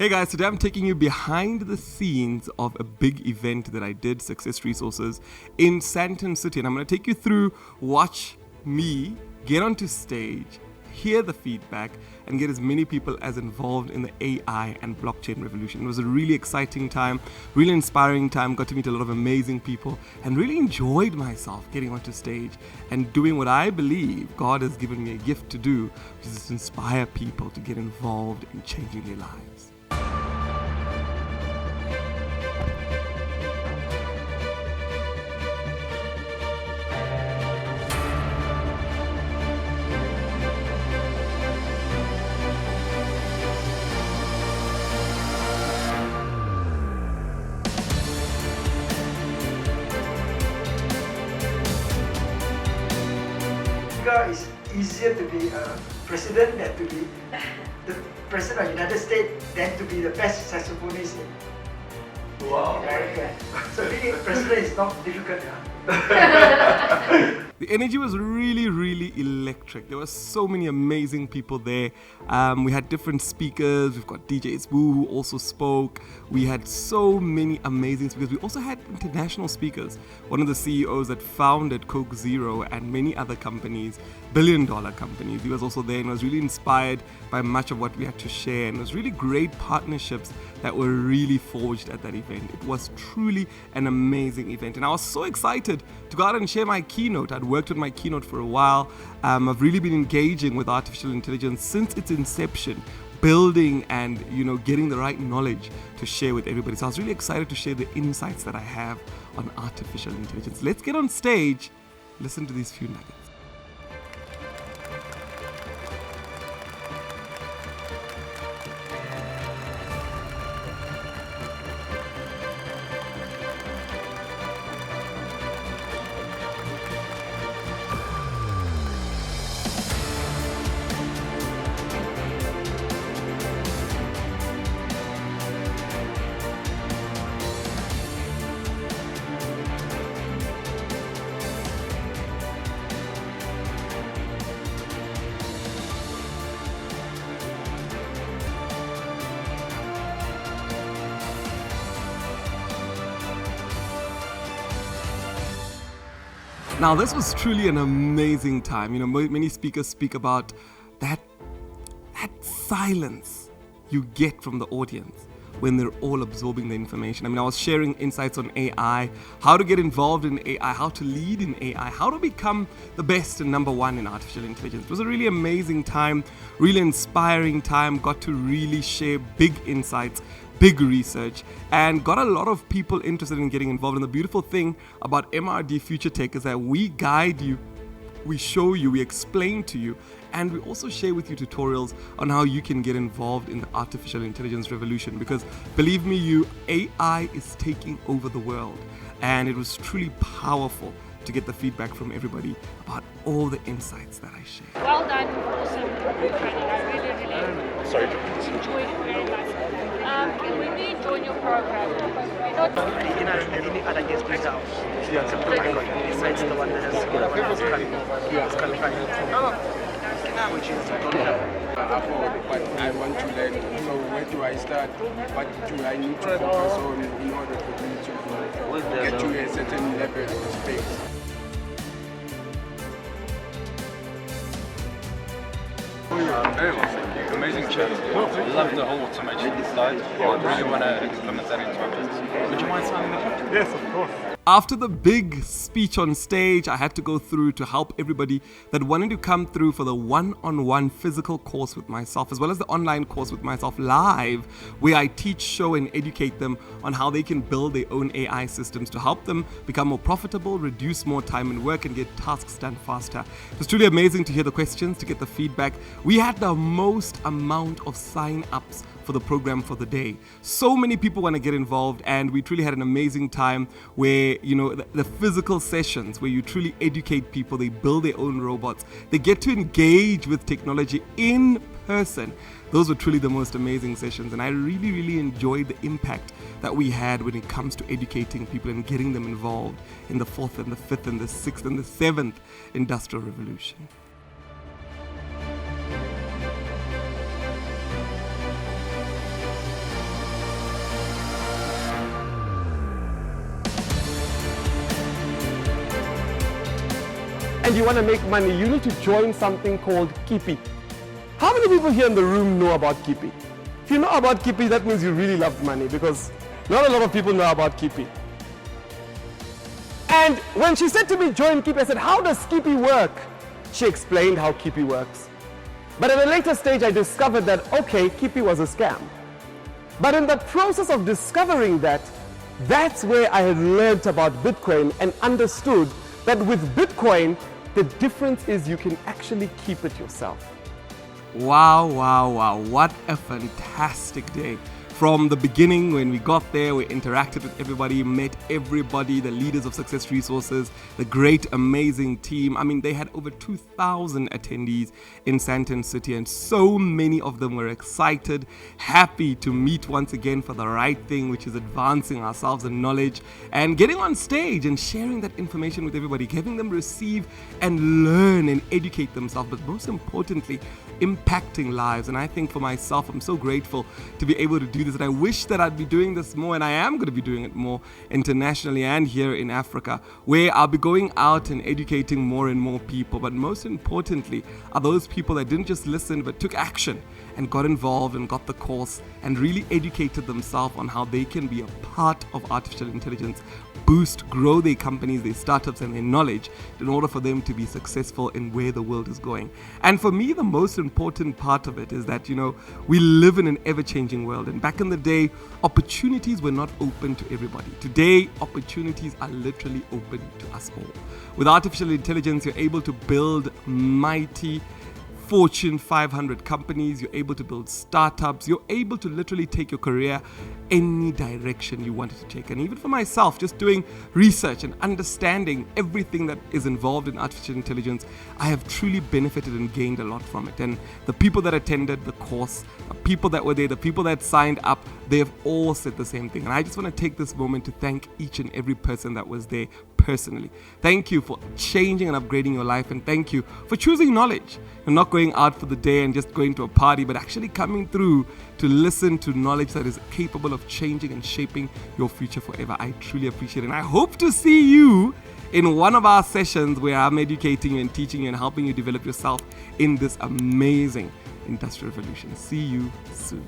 Hey guys, today I'm taking you behind the scenes of a big event that I did, Success Resources, in Sandton City. And I'm going to take you through, watch me get onto stage, hear the feedback, and get as many people as involved in the AI and blockchain revolution. It was a really exciting time, really inspiring time, got to meet a lot of amazing people, and really enjoyed myself getting onto stage and doing what I believe God has given me a gift to do, which is to inspire people to get involved in changing their lives. It's easier to be a president than to be the president of the United States than to be the best saxophonist in America. So being a president is not difficult. The energy was really, really electric. There were so many amazing people there. We had different speakers. We've got DJs Woo who also spoke. We had so many amazing speakers. We also had international speakers. One of the CEOs that founded Coke Zero and many other companies, billion-dollar companies. He was also there and was really inspired by much of what we had to share. And it was really great partnerships that were really forged at that event. It was truly an amazing event. And I was so excited to go out and share my keynote. I'd worked on my keynote for a while. I've really been engaging with artificial intelligence since its inception, building and getting the right knowledge to share with everybody. So I was really excited to share the insights that I have on artificial intelligence. Let's get on stage, listen to these few nuggets. Now, this was truly an amazing time. Many speakers speak about that silence you get from the audience when they're all absorbing the information. I was sharing insights on AI, how to get involved in AI, how to lead in AI, how to become the best and number one in artificial intelligence. It was a really amazing time, really inspiring time, got to really share big insights, big research, and got a lot of people interested in getting involved. And the beautiful thing about MRD Future Tech is that we guide you, we show you, we explain to you, and we also share with you tutorials on how you can get involved in the artificial intelligence revolution. Because believe me, AI is taking over the world. And it was truly powerful to get the feedback from everybody about all the insights that I shared. Well done, awesome training. I really enjoyed it very much. When you join your program, any other guest results? Besides the one that has qualified, which is but I want to learn. So where do I start? What do I need to focus on in order for me to get to a certain level of space? Very well, thank you. Amazing chat. Love the whole automation side. I really want to implement that into our business. Would you mind signing the contract? Yes, of course. After the big speech on stage, I had to go through to help everybody that wanted to come through for the one-on-one physical course with myself, as well as the online course with myself live, where I teach, show, and educate them on how they can build their own AI systems to help them become more profitable, reduce more time in work, and get tasks done faster. It was truly amazing to hear the questions, to get the feedback. We had the most amount of sign-ups for the program for the day. So many people want to get involved, and we truly had an amazing time where, the physical sessions where you truly educate people, they build their own robots, they get to engage with technology in person. Those were truly the most amazing sessions, and I really, really enjoyed the impact that we had when it comes to educating people and getting them involved in the 4th and the 5th and the 6th and the 7th industrial revolution. and you want to make money, you need to join something called Kipi. How many people here in the room know about Kipi? If you know about Kipi, that means you really love money, because not a lot of people know about Kipi. And when she said to me, join Kipi, I said, how does Kipi work? She explained how Kipi works. But at a later stage, I discovered that, okay, Kipi was a scam. But in the process of discovering that, that's where I had learned about Bitcoin and understood that with Bitcoin, the difference is you can actually keep it yourself. Wow, wow, wow. What a fantastic day. From the beginning, when we got there, we interacted with everybody, met everybody, the leaders of Success Resources, the great, amazing team. I mean, they had over 2,000 attendees in Sandton City, and so many of them were excited, happy to meet once again for the right thing, which is advancing ourselves in knowledge and getting on stage and sharing that information with everybody, having them receive and learn and educate themselves, but most importantly, impacting lives. And I think for myself, I'm so grateful to be able to do this, and I wish that I'd be doing this more, and I am going to be doing it more internationally and here in Africa, where I'll be going out and educating more and more people. But most importantly are those people that didn't just listen but took action and got involved and got the course and really educated themselves on how they can be a part of artificial intelligence, boost, grow their companies, their startups, and their knowledge in order for them to be successful in where the world is going. And for me, the most important part of it is that, we live in an ever-changing world. And back in the day, opportunities were not open to everybody. Today, opportunities are literally open to us all. With artificial intelligence, you're able to build mighty Fortune 500 companies, you're able to build startups, you're able to literally take your career any direction you wanted to take. And even for myself, just doing research and understanding everything that is involved in artificial intelligence, I have truly benefited and gained a lot from it. And the people that attended the course, the people that were there, the people that signed up, they have all said the same thing. And I just want to take this moment to thank each and every person that was there personally. Thank you for changing and upgrading your life, and thank you for choosing knowledge and not going out for the day and just going to a party, but actually coming through to listen to knowledge that is capable of changing and shaping your future forever. I truly appreciate it, and I hope to see you in one of our sessions where I'm educating you and teaching you and helping you develop yourself in this amazing industrial revolution. See you soon.